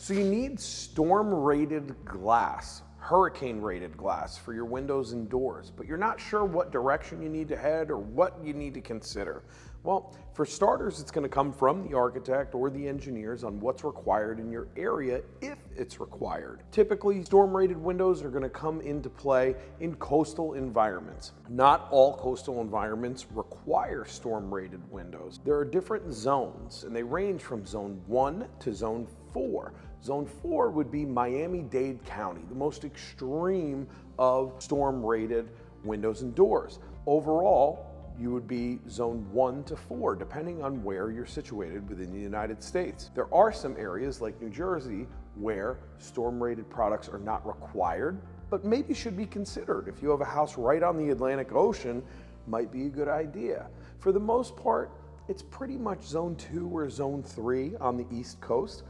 So you need storm-rated glass, hurricane-rated glass for your windows and doors, but you're not sure what direction you need to head or what you need to consider. Well, for starters, it's going to come from the architect or the engineers on what's required in your area if it's required. Typically, storm-rated windows are going to come into play in coastal environments. Not all coastal environments require storm-rated windows. There are different zones, and they range from zone 1 to zone 4. Zone 4 would be Miami-Dade County, the most extreme of storm-rated windows and doors. Overall, you would be zone 1 to 4, depending on where you're situated within the United States. There are some areas like New Jersey where storm-rated products are not required, but maybe should be considered. If you have a house right on the Atlantic Ocean, might be a good idea. For the most part, it's pretty much zone 2 or zone 3 on the East Coast.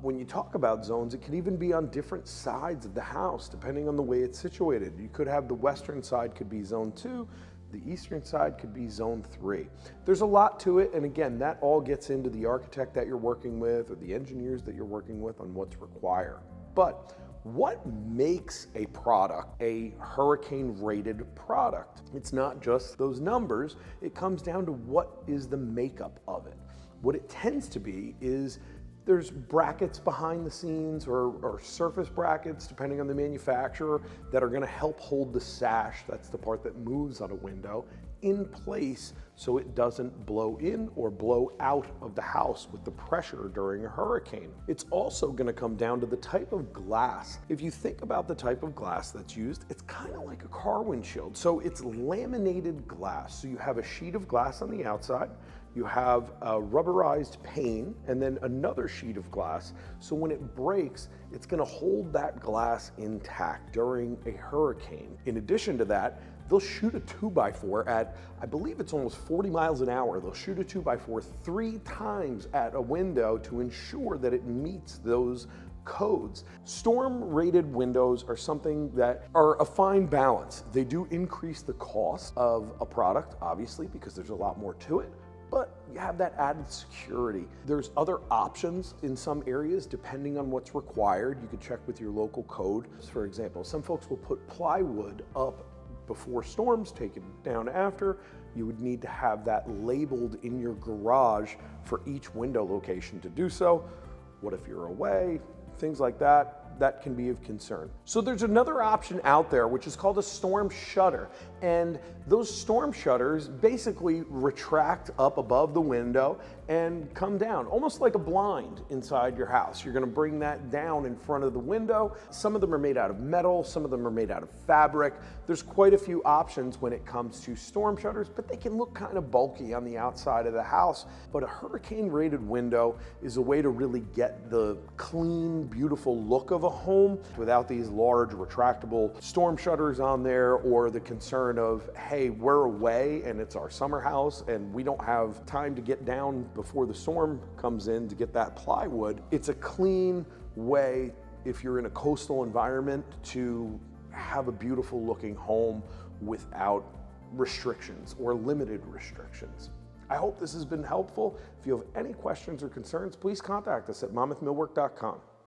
When you talk about zones, it can even be on different sides of the house, depending on the way it's situated. You could have the western side could be zone 2, the eastern side could be zone 3. There's a lot to it, and again, that all gets into the architect that you're working with or the engineers that you're working with on what's required. But what makes a product a hurricane-rated product? It's not just those numbers, it comes down to what is the makeup of it. What it tends to be is there's brackets behind the scenes or surface brackets, depending on the manufacturer, that are gonna help hold the sash, that's the part that moves on a window, in place so it doesn't blow in or blow out of the house with the pressure during a hurricane. It's also gonna come down to the type of glass. If you think about the type of glass that's used, it's kind of like a car windshield. So it's laminated glass. So you have a sheet of glass on the outside, you have a rubberized pane, and then another sheet of glass. So when it breaks, it's gonna hold that glass intact during a hurricane. In addition to that, they'll shoot a 2x4 at, I believe it's almost 40 miles an hour. They'll shoot a 2x4 3 times at a window to ensure that it meets those codes. Storm-rated windows are something that are a fine balance. They do increase the cost of a product, obviously, because there's a lot more to it, but you have that added security. There's other options in some areas depending on what's required. You can check with your local code. For example, some folks will put plywood up before storms, take it down after. You would need to have that labeled in your garage for each window location to do so. What if you're away? Things like that. That can be of concern. So there's another option out there which is called a storm shutter, and those storm shutters basically retract up above the window and come down almost like a blind inside your house. You're going to bring that down in front of the window. Some of them are made out of metal, some of them are made out of fabric. There's quite a few options when it comes to storm shutters, but they can look kind of bulky on the outside of the house. But a hurricane rated window is a way to really get the clean, beautiful look of a home without these large retractable storm shutters on there, or the concern of, hey, we're away and it's our summer house and we don't have time to get down before the storm comes in to get that plywood. It's a clean way, if you're in a coastal environment, to have a beautiful looking home without restrictions or limited restrictions. I hope this has been helpful. If you have any questions or concerns, please contact us at mammothmillwork.com.